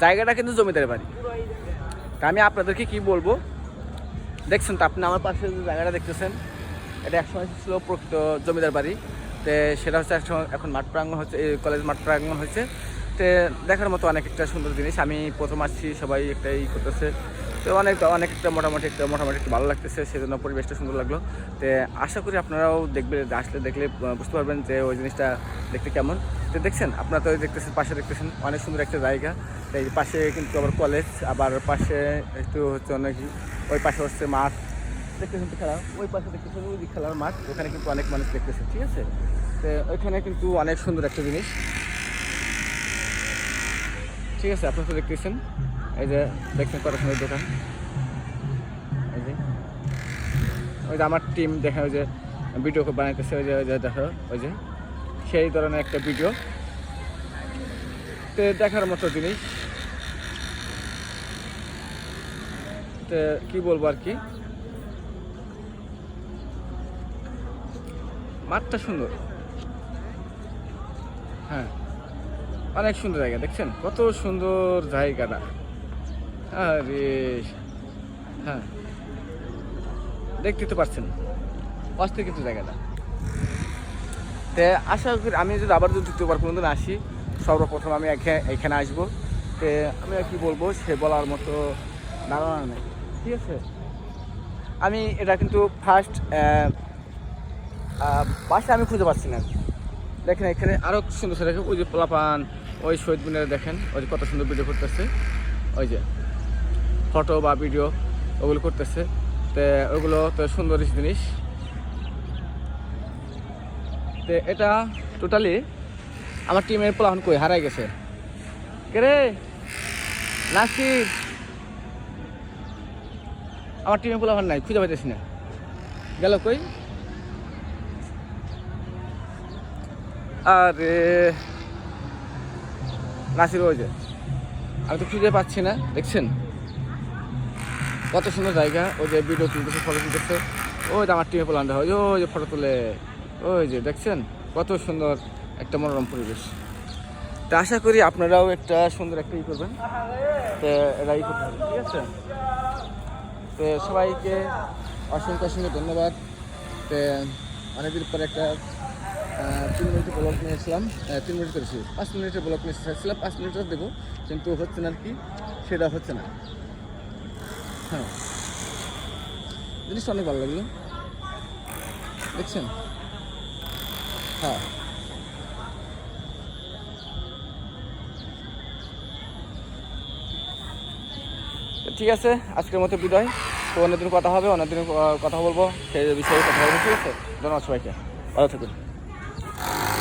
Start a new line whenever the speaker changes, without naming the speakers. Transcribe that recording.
জায়গাটা কিন্তু জমিদার বাড়ি। তা আমি আপনাদেরকে কি বলবো, দেখছেন তো আপনি আমার পাশে যে জায়গাটা দেখতেছেন, এটা একসময় ছিল প্রকৃত জমিদার বাড়ি। তো সেটা হচ্ছে এখন মাঠ প্রাঙ্গণ হচ্ছে, কলেজ মাঠ প্রাঙ্গণ হয়েছে। তো দেখার মতো অনেক একটা সুন্দর জিনিস। আমি প্রথম আসছি, সবাই একটা করতেছে, তো অনেক একটা মোটামুটি একটু ভালো লাগতেছে, সেজন্য পরিবেশটা সুন্দর লাগলো। তো আশা করি আপনারাও আসলে দেখলে বুঝতে পারবেন যে ওই জিনিসটা দেখতে কেমন। তো দেখছেন, আপনারা তো দেখতেছেন, পাশে দেখতেছেন অনেক সুন্দর একটা জায়গা। এই পাশে কিন্তু আবার কলেজ, আবার পাশে একটু হচ্ছে অনেক, ওই পাশে হচ্ছে মাঠ দেখতেছেন, খেলা ওই পাশে দেখতেছেন, ওই দিক খেলার মাঠ, ওখানে কিন্তু অনেক মানুষ দেখতেছে, ঠিক আছে। তো ওইখানে কিন্তু অনেক সুন্দর একটা জিনিস, ঠিক আছে। আপনারা তো দেখতেছেন, এই যে দেখছেন কত সুন্দর দোকান। এই যে ওই যে আমার টিম দেখা, ওই যে ভিডিও বানাইতেছে, ওই যে দেখো, ওই যে সেই ধরনের একটা ভিডিও। তো দেখার মতো জিনিস। তো কি বলবো আর কি, মাঠটা সুন্দর, হ্যাঁ অনেক সুন্দর জায়গা। দেখছেন কত সুন্দর জায়গাটা, আরে হ্যাঁ দেখতে তো পাচ্ছেন, অস্থির কিন্তু জায়গাটা। তো আশা করি আমি যদি আবার যদি দ্বিতীয়বার কোনোদিন আসি, সর্বপ্রথম আমি এখানে আসবো। তো আমি আর কি বলবো, সে বলার মতো ধারণা নেই, ঠিক আছে। আমি এটা কিন্তু ফার্স্ট বাসা আমি খুঁজে পাচ্ছি না। দেখেন এখানে আরও সুন্দর দেখেন, ওই যে পোলাপান, ওই শহীদ মিনারে দেখেন, ওই যে কত সুন্দর ভিডিও করতেছে, ওই যে ফটো বা ভিডিও ওগুলো করতেছে। তো ওগুলো তো সুন্দর জিনিস। তো এটা টোটালি আমার টিমের পোলাপান কই হারাই গেছে, কে রে নাসির, আমার টিমের পোলাপান নাই, খুঁজে পাইতেছি না, গেল কই? আরে নাসির ওই যে, আমি তো খুঁজে পাচ্ছি না। দেখছেন কত সুন্দর জায়গা, ওই যে ভিডিও তুলতেছে, ফটো তুলতেছে, ওই যে আমার টিমে পোলানটা, ওই যে ফটো তুলে, ওই যে দেখছেন কত সুন্দর একটা মনোরম পরিবেশ। তা আশা করি আপনারাও একটা সুন্দর একটা করবেন, তো এরাই করতে হবে, ঠিক আছে। তো সবাইকে অসংখ্য ধন্যবাদ। তো অনেকদিন পরে একটা 3 মিনিটের ব্লগ নিয়েছিলাম, 3 মিনিট করেছি, 5 মিনিটের ব্লগ নিয়ে চাইছিলাম 5 মিনিটের দেবো, কিন্তু হচ্ছে না আর কি, সেটা হচ্ছে না। হ্যাঁ জিনিসটা অনেক ভালো লাগলো, দেখছেন। হ্যাঁ ঠিক আছে, আজকের মতো বিদায়। তো অন্যদিন কথা হবে, অন্যদিন কথা বলবো, সেই বিষয়ে কথা বলবো, ঠিক আছে। ধন্যবাদ সবাইকে, ভালো থাকুন।